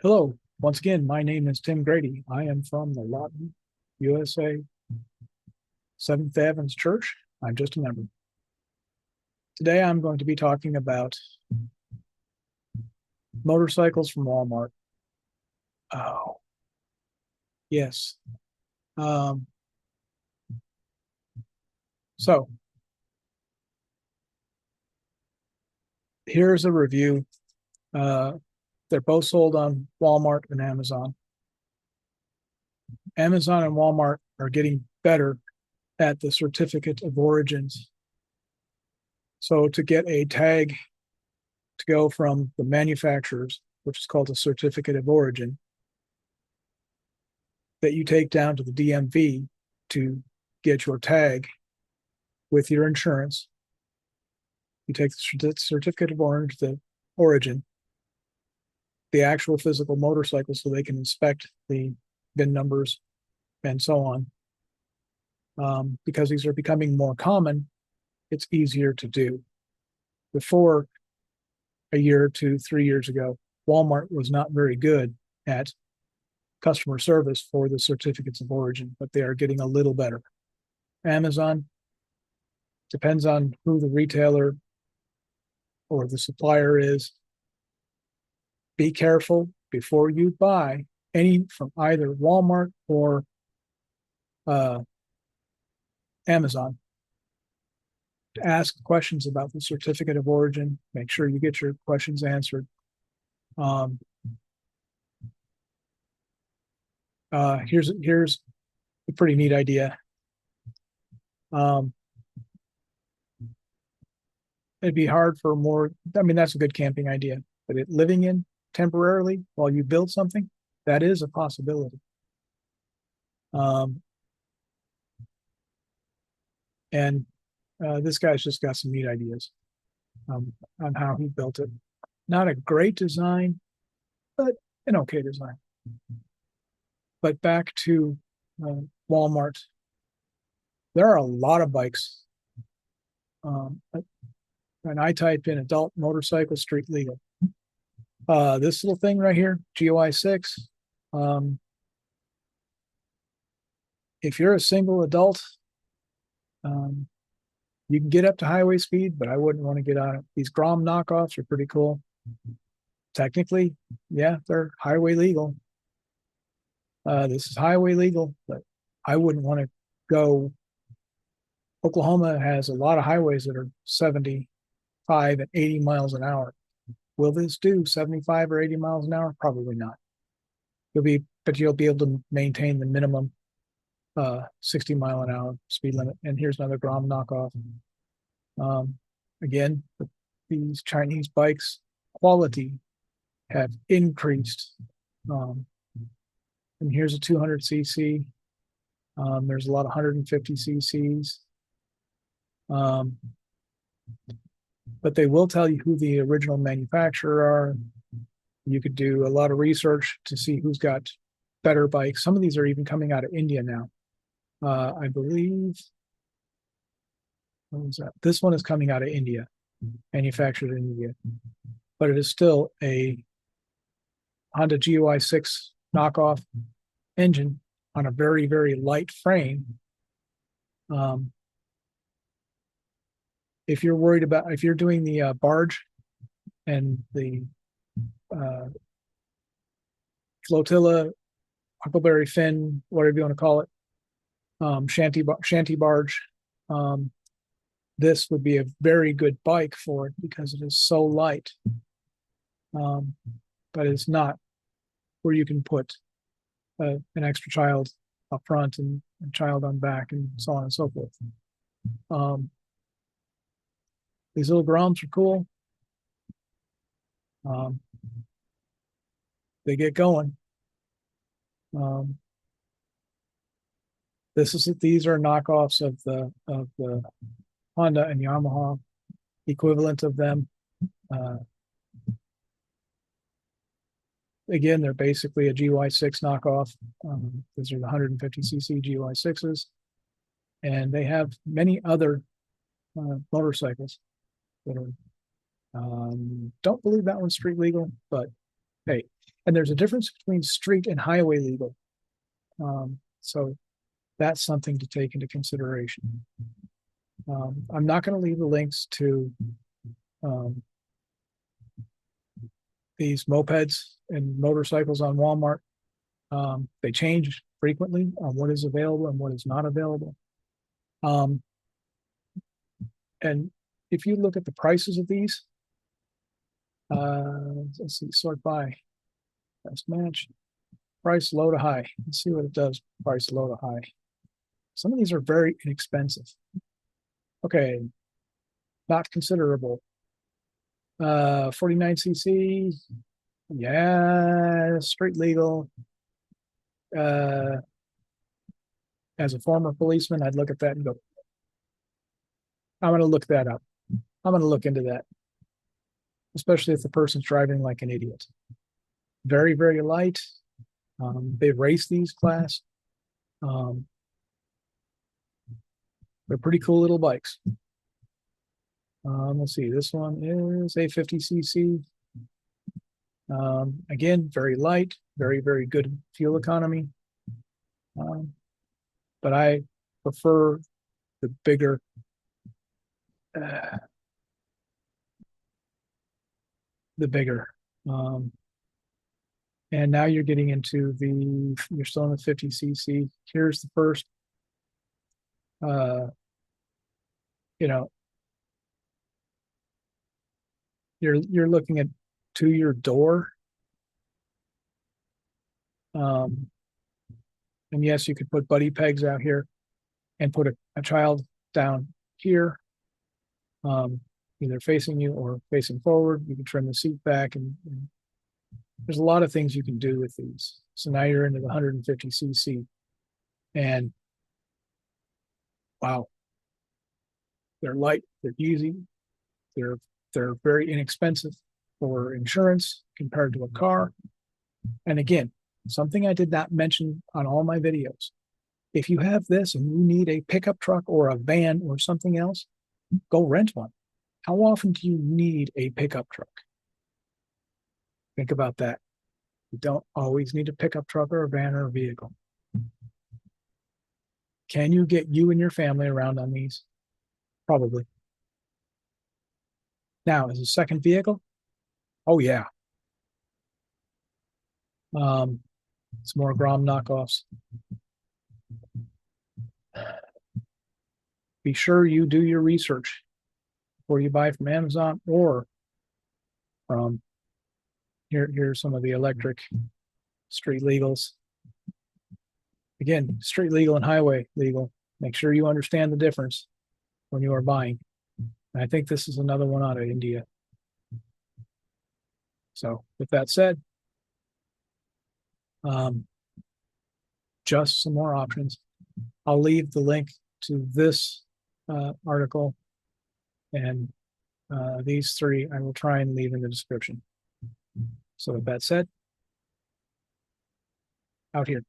Hello, once again, my name is Tim Grady. I am from the Lawton, USA Seventh-Day Adventist Church. I'm just a member. Today I'm going to be talking about motorcycles from Walmart. Oh, yes. Um, so here's a review. They're both sold on Walmart and Amazon. Amazon and Walmart are getting better at the certificate of origins. So to get a tag to go from the manufacturers, which is called a certificate of origin, that you take down to the DMV to get your tag with your insurance. You take the certificate of origin, the actual physical motorcycle, so they can inspect the VIN numbers and so on. Because these are becoming more common, it's easier to do. Before a year, 2, 3 years ago, Walmart was not very good at customer service for the certificates of origin, but they are getting a little better. Amazon, depends on who the retailer or the supplier is. Be careful before you buy any from either Walmart or Amazon. To ask questions about the certificate of origin. Make sure you get your questions answered. Here's a pretty neat idea. It'd be hard for more. I mean, that's a good camping idea, but living in temporarily while you build something, that is a possibility. And this guy's just got some neat ideas on how he built it. Not a great design, but an okay design. But back to Walmart, there are a lot of bikes. And I type in adult motorcycle street legal. This little thing right here, GOI 6. If you're a single adult, you can get up to highway speed, but I wouldn't want to get on it. These Grom knockoffs are pretty cool. Technically, yeah, they're highway legal. This is highway legal, but I wouldn't want to go. Oklahoma has a lot of highways that are 75 and 80 miles an hour. Will this do 75 or 80 miles an hour? Probably not. You'll be able to maintain the minimum 60 mile an hour speed limit. And here's another Grom knockoff. Again, these Chinese bikes quality have increased. And here's a 200cc. There's a lot of 150 cc's. But they will tell you who the original manufacturer are. You could do a lot of research to see who's got better bikes. Some of these are even coming out of India now. I believe, what was that? This one is coming out of India, manufactured in India, but it is still a Honda GOI 6 knockoff engine on a very, very light frame. If you're worried about, if you're doing the barge and the flotilla, Huckleberry Finn, whatever you want to call it, shanty barge, this would be a very good bike for it because it is so light. But it's not where you can put an extra child up front and a child on back and so on and so forth. These little Groms are cool. They get going. These are knockoffs of the Honda and Yamaha equivalent of them. Again, they're basically a GY 6 knockoff. These are the 150cc GY 6s, and they have many other motorcycles that are. Don't believe that one's street legal, but hey, And there's a difference between street and highway legal. So that's something to take into consideration. I'm not going to leave the links to these mopeds and motorcycles on Walmart. They change frequently on what is available and what is not available. And if you look at the prices of these, let's see, sort by best match, price low to high. Let's see what it does, price low to high. Some of these are very inexpensive. Okay, not considerable. 49cc, yeah, street legal. As a former policeman, I'd look at that and go, I'm going to look that up. I'm going to look into that, especially if the person's driving like an idiot. Very, very light. They've raced these class. They're pretty cool little bikes. Let's see, this one is a 50cc. Again, very light, very, very good fuel economy. But I prefer the bigger, and now you're getting into you're still in the 50cc. Here's the first, you're looking at to your door. And yes, you could put buddy pegs out here and put a child down here, either facing you or facing forward. You can trim the seat back, and there's a lot of things you can do with these. So now you're into the 150cc, and wow, they're light, they're easy, they're very inexpensive for insurance compared to a car. And again, something I did not mention on all my videos. If you have this and you need a pickup truck or a van or something else, go rent one. How often do you need a pickup truck? Think about that. You don't always need a pickup truck or a van or a vehicle. Can you get you and your family around on these? Probably. Now, as a second vehicle, oh yeah. It's more Grom knockoffs. Be sure you do your research before you buy from Amazon or from here's some of the electric street legals. Again, street legal and highway legal. Make sure you understand the difference when you are buying. And I think this is another one out of India. So with that said, just some more options. I'll leave the link to this article, and these three I will try and leave in the description. So with that said, out here.